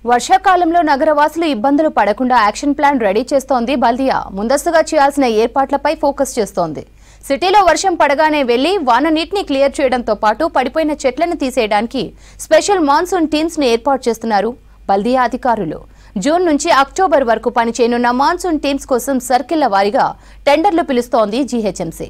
వర్షాకాలంలో నగరవాసులు ఇబ్బందులు పడకుండా యాక్షన్ ప్లాన్ రెడీ చేస్తోంది బల్దియా. ముందస్తుగా చేయాల్సిన ఏర్పాట్లపై ఫోకస్ చేస్తోంది. సిటీలో వర్షం పడగానే వెళ్లి వాన నీటిని క్లియర్ చేయడంతో పాటు పడిపోయిన చెట్లను తీసేయడానికి స్పెషల్ మాన్సూన్ టీమ్స్ ను ఏర్పాటు చేస్తున్నారు బల్దియా అధికారులు. జూన్ నుంచి అక్టోబర్ వరకు పనిచేయనున్న మాన్సూన్ టీమ్స్ కోసం సర్కిళ్ల వారీగా టెండర్లు పిలుస్తోంది జీహెచ్ఎంసీ.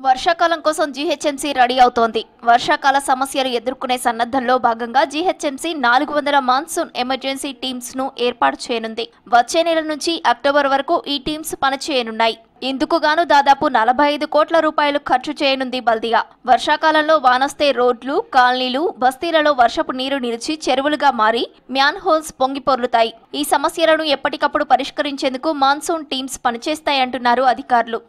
వర్షాకాలం కోసం జీహెచ్ఎంసీ రెడీ అవుతోంది. వర్షాకాల సమస్యలు ఎదుర్కొనే సన్నద్ధంలో భాగంగా జీహెచ్ఎంసీ 400 మాన్సూన్ ఎమర్జెన్సీ టీమ్స్ ను ఏర్పాటు చేయనుంది. వచ్చే నెల నుంచి అక్టోబర్ వరకు ఈ టీమ్స్ పనిచేయనున్నాయి. ఇందుకు గాను దాదాపు 45 కోట్ల రూపాయలు ఖర్చు చేయనుంది బల్దియా. వర్షాకాలంలో వానొస్తే రోడ్లు, కాలనీలు, బస్తీలలో వర్షపు నీరు నిలిచి చెరువులుగా మారి మ్యాన్ హోల్స్ పొంగిపొర్లుతాయి. ఈ సమస్యలను ఎప్పటికప్పుడు పరిష్కరించేందుకు మాన్సూన్ టీమ్స్ పనిచేస్తాయంటున్నారు అధికారులు.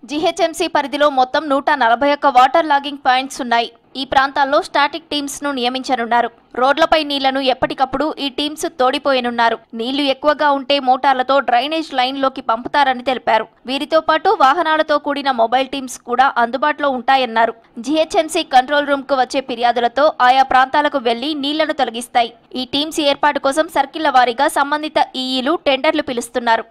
జీహెచ్ఎంసీ పరిధిలో మొత్తం 141 వాటర్ లాగింగ్ పాయింట్స్ ఉన్నాయి. ఈ ప్రాంతాల్లో స్టాటిక్ టీమ్స్ ను నియమించనున్నారు. రోడ్లపై నీళ్లను ఎప్పటికప్పుడు ఈ టీమ్స్ తోడిపోయనున్నారు. నీళ్లు ఎక్కువగా ఉంటే మోటార్లతో డ్రైనేజ్ లైన్ లోకి పంపుతారని తెలిపారు. వీరితో పాటు వాహనాలతో కూడిన మొబైల్ టీమ్స్ కూడా అందుబాటులో ఉంటాయన్నారు. జీహెచ్ఎంసీ కంట్రోల్ రూమ్ కు వచ్చే ఫిర్యాదులతో ఆయా ప్రాంతాలకు వెళ్లి నీళ్లను తొలగిస్తాయి. ఈ టీమ్స్ ఏర్పాటు కోసం సర్కిళ్ల వారీగా సంబంధిత ఈఈలు టెండర్లు పిలుస్తున్నారు.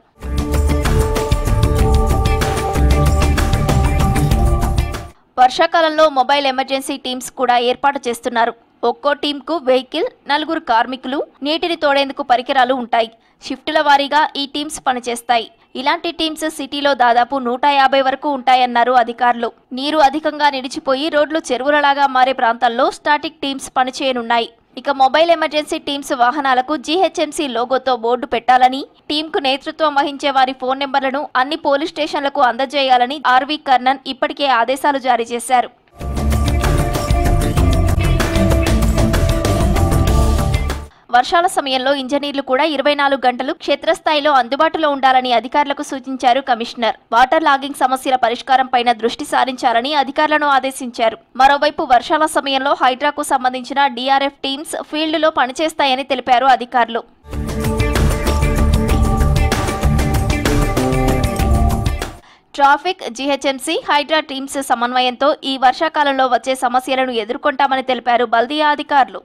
వర్షాకాలంలో మొబైల్ ఎమర్జెన్సీ టీమ్స్ కూడా ఏర్పాటు చేస్తున్నారు. ఒక్కో టీంకు వెహికల్, 4 కార్మికులు, నీటిని తోడేందుకు పరికరాలు ఉంటాయి. షిఫ్టుల వారీగా ఈ టీమ్స్ పనిచేస్తాయి. ఇలాంటి టీమ్స్ సిటీలో దాదాపు 150 వరకు ఉంటాయన్నారు అధికారులు. నీరు అధికంగా నిలిచిపోయి రోడ్లు చెరువులలాగా మారే ప్రాంతాల్లో స్టాటిక్ టీమ్స్ పనిచేయనున్నాయి. ఇక మొబైల్ ఎమర్జెన్సీ టీమ్స్ వాహనాలకు జీహెచ్ఎంసీ లోగోతో బోర్డు పెట్టాలని, టీంకు నేతృత్వం వహించే వారి ఫోన్ నెంబర్లను అన్ని పోలీస్ స్టేషన్లకు అందజేయాలని ఆర్వి కర్ణన్ ఇప్పటికే ఆదేశాలు జారీ చేశారు. వర్షాల సమయంలో ఇంజనీర్లు కూడా 24 గంటలు క్షేత్రస్థాయిలో అందుబాటులో ఉండాలని అధికారులకు సూచించారు కమిషనర్. వాటర్ లాగింగ్ సమస్యల పరిష్కారంపైన దృష్టి సారించాలని అధికారులను ఆదేశించారు. మరోవైపు వర్షాల సమయంలో హైడ్రాకు సంబంధించిన డిఆర్ఎఫ్ టీమ్స్ ఫీల్డ్లో పనిచేస్తాయని తెలిపారు అధికారులు. ట్రాఫిక్, జీహెచ్ఎంసీ, హైడ్రా టీమ్స్ సమన్వయంతో ఈ వర్షాకాలంలో వచ్చే సమస్యలను ఎదుర్కొంటామని తెలిపారు బల్దియా అధికారులు.